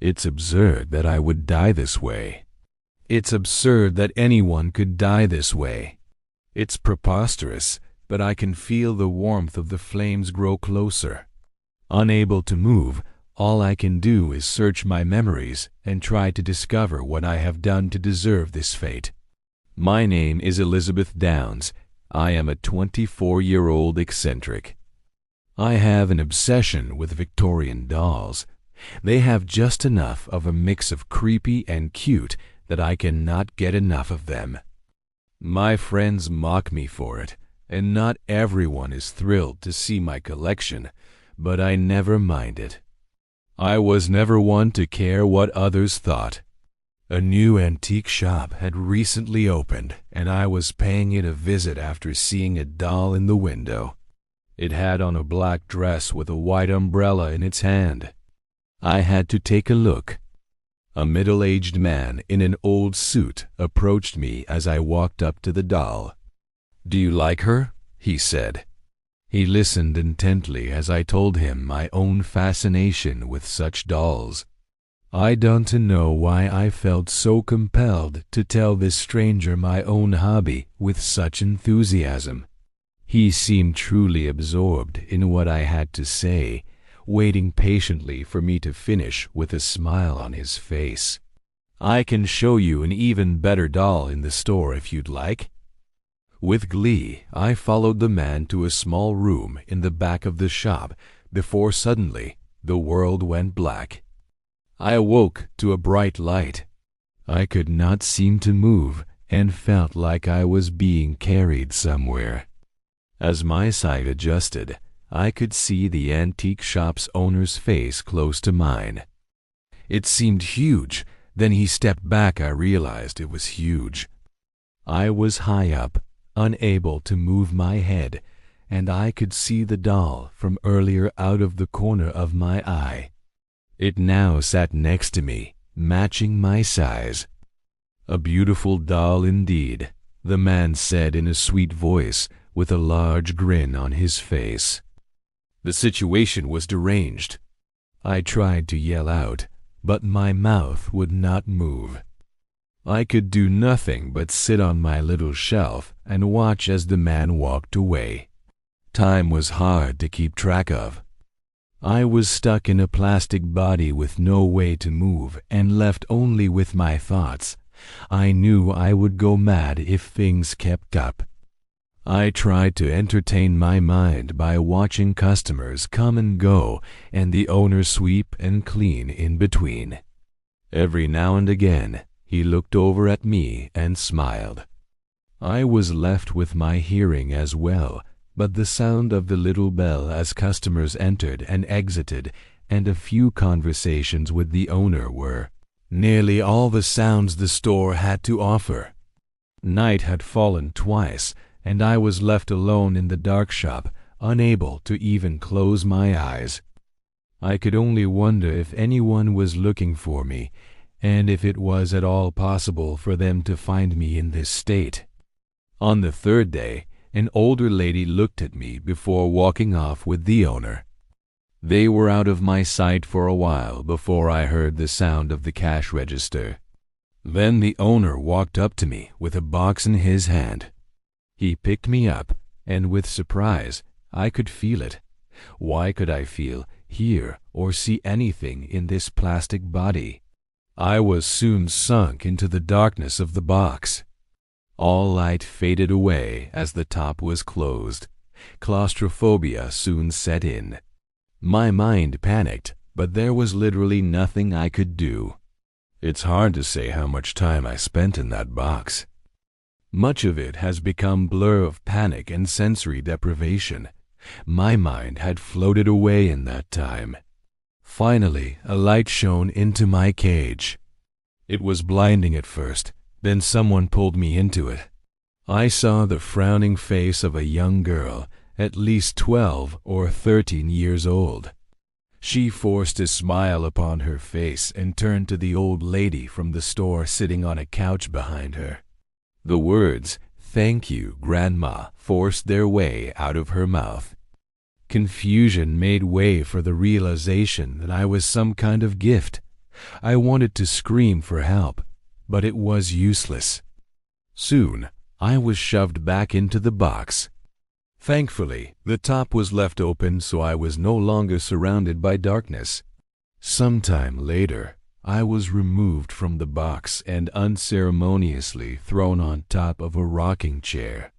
It's absurd that I would die this way. It's absurd that anyone could die this way. It's preposterous, but I can feel the warmth of the flames grow closer. Unable to move, all I can do is search my memories and try to discover what I have done to deserve this fate. My name is Elizabeth Downs. I am a 24-year-old eccentric. I have an obsession with Victorian dolls. They have just enough of a mix of creepy and cute that I cannot get enough of them. My friends mock me for it, and not everyone is thrilled to see my collection, but I never mind it. I was never one to care what others thought. A new antique shop had recently opened, and I was paying it a visit after seeing a doll in the window. It had on a black dress with a white umbrella in its hand. I had to take a look. A middle-aged man in an old suit approached me as I walked up to the doll. "Do you like her?" he said. He listened intently as I told him my own fascination with such dolls. I don't know why I felt so compelled to tell this stranger my own hobby with such enthusiasm. He seemed truly absorbed in what I had to say, waiting patiently for me to finish with a smile on his face. "I can show you an even better doll in the store if you'd like." With glee, I followed the man to a small room in the back of the shop before suddenly the world went black. I awoke to a bright light. I could not seem to move and felt like I was being carried somewhere. As my sight adjusted, I could see the antique shop's owner's face close to mine. It seemed huge. Then he stepped back. I realized it was huge. I was high up, unable to move my head, and I could see the doll from earlier out of the corner of my eye. It now sat next to me, matching my size. "A beautiful doll indeed," the man said in a sweet voice, with a large grin on his face. The situation was deranged. I tried to yell out, but my mouth would not move. I could do nothing but sit on my little shelf and watch as the man walked away. Time was hard to keep track of. I was stuck in a plastic body with no way to move and left only with my thoughts. I knew I would go mad if things kept up. I tried to entertain my mind by watching customers come and go and the owner sweep and clean in between. Every now and again, he looked over at me and smiled. I was left with my hearing as well, but the sound of the little bell as customers entered and exited and a few conversations with the owner were nearly all the sounds the store had to offer. Night had fallen twice, and I was left alone in the dark shop, unable to even close my eyes. I could only wonder if anyone was looking for me, and if it was at all possible for them to find me in this state. On the third day, an older lady looked at me before walking off with the owner. They were out of my sight for a while before I heard the sound of the cash register. Then the owner walked up to me with a box in his hand. He picked me up, and with surprise, I could feel it. Why could I feel, hear, or see anything in this plastic body? I was soon sunk into the darkness of the box. All light faded away as the top was closed. Claustrophobia soon set in. My mind panicked, but there was literally nothing I could do. It's hard to say how much time I spent in that box. Much of it has become blur of panic and sensory deprivation. My mind had floated away in that time. Finally, a light shone into my cage. It was blinding at first, then someone pulled me into it. I saw the frowning face of a young girl, at least 12 or 13 years old. She forced a smile upon her face and turned to the old lady from the store sitting on a couch behind her. The words, "Thank you, Grandma," forced their way out of her mouth. Confusion made way for the realization that I was some kind of gift. I wanted to scream for help, but it was useless. Soon, I was shoved back into the box. Thankfully, the top was left open, so I was no longer surrounded by darkness. Sometime later, I was removed from the box and unceremoniously thrown on top of a rocking chair.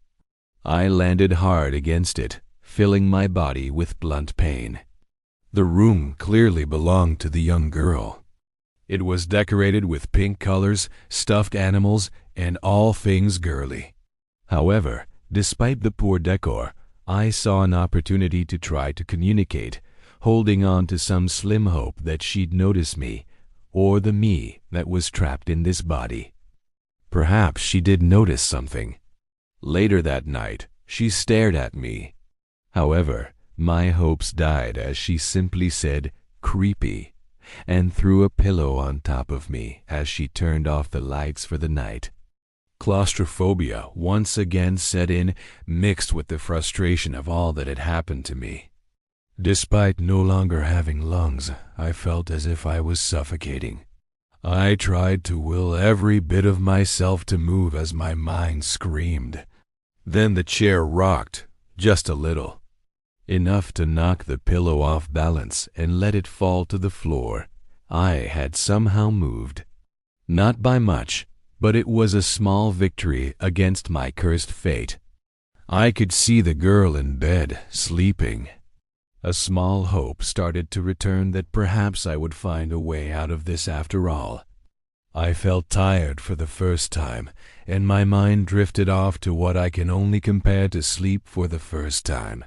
I landed hard against it, filling my body with blunt pain. The room clearly belonged to the young girl. It was decorated with pink colors, stuffed animals, and all things girly. However, despite the poor decor, I saw an opportunity to try to communicate, holding on to some slim hope that she'd notice me, or the me that was trapped in this body. Perhaps she did notice something. Later that night, she stared at me. However, my hopes died as she simply said, "Creepy," and threw a pillow on top of me as she turned off the lights for the night. Claustrophobia once again set in, mixed with the frustration of all that had happened to me. Despite no longer having lungs, I felt as if I was suffocating. I tried to will every bit of myself to move as my mind screamed. Then the chair rocked, just a little. Enough to knock the pillow off balance and let it fall to the floor. I had somehow moved. Not by much, but it was a small victory against my cursed fate. I could see the girl in bed, sleeping. A small hope started to return that perhaps I would find a way out of this after all. I felt tired for the first time, and my mind drifted off to what I can only compare to sleep for the first time.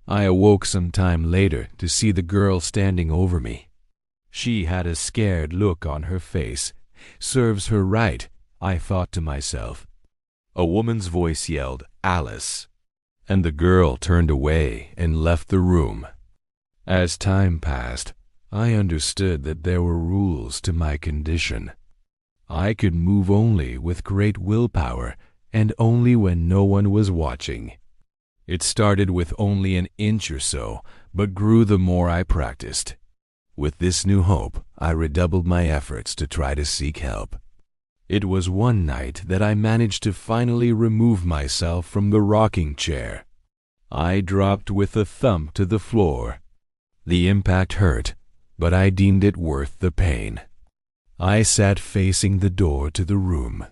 I awoke some time later to see the girl standing over me. She had a scared look on her face. Serves her right, I thought to myself. A woman's voice yelled, "Alice," and the girl turned away and left the room. As time passed, I understood that there were rules to my condition. I could move only with great willpower and only when no one was watching. It started with only an inch or so, but grew the more I practiced. With this new hope, I redoubled my efforts to try to seek help. It was one night that I managed to finally remove myself from the rocking chair. I dropped with a thump to the floor. The impact hurt, but I deemed it worth the pain. I sat facing the door to the room.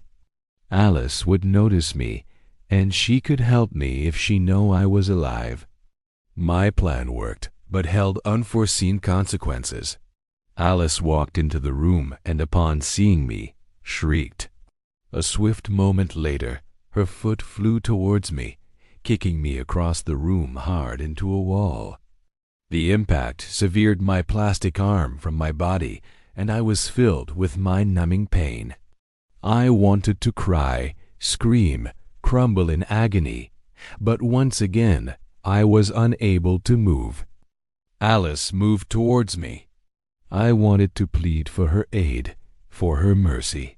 Alice would notice me, and she could help me if she knew I was alive. My plan worked, but held unforeseen consequences. Alice walked into the room and upon seeing me, shrieked. A swift moment later, her foot flew towards me, kicking me across the room hard into a wall. The impact severed my plastic arm from my body, and I was filled with mind-numbing pain. I wanted to cry, scream, crumble in agony, but once again I was unable to move. Alice moved towards me. I wanted to plead for her aid, for her mercy.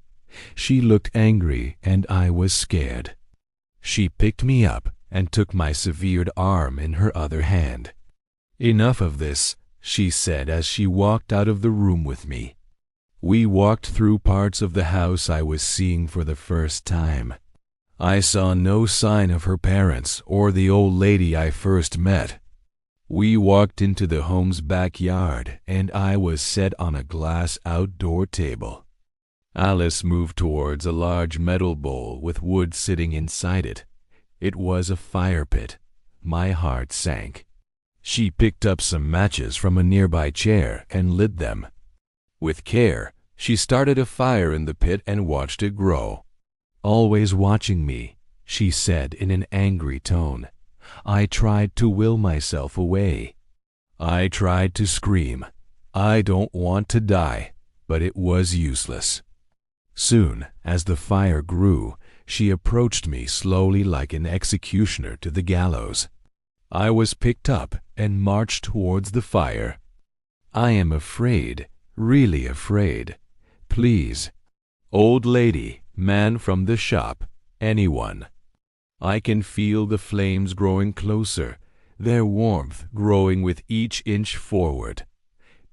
She looked angry and I was scared. She picked me up and took my severed arm in her other hand. "Enough of this," she said as she walked out of the room with me. We walked through parts of the house I was seeing for the first time. I saw no sign of her parents or the old lady I first met. We walked into the home's backyard, and I was set on a glass outdoor table. Alice moved towards a large metal bowl with wood sitting inside it. It was a fire pit. My heart sank. She picked up some matches from a nearby chair and lit them. With care, she started a fire in the pit and watched it grow. "Always watching me," she said in an angry tone. I tried to will myself away. I tried to scream, "I don't want to die," but it was useless. Soon, as the fire grew, she approached me slowly like an executioner to the gallows. I was picked up and marched towards the fire. "I am afraid, really afraid. Please. Old lady, man from the shop, anyone." I can feel the flames growing closer, their warmth growing with each inch forward.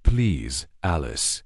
"Please, Alice."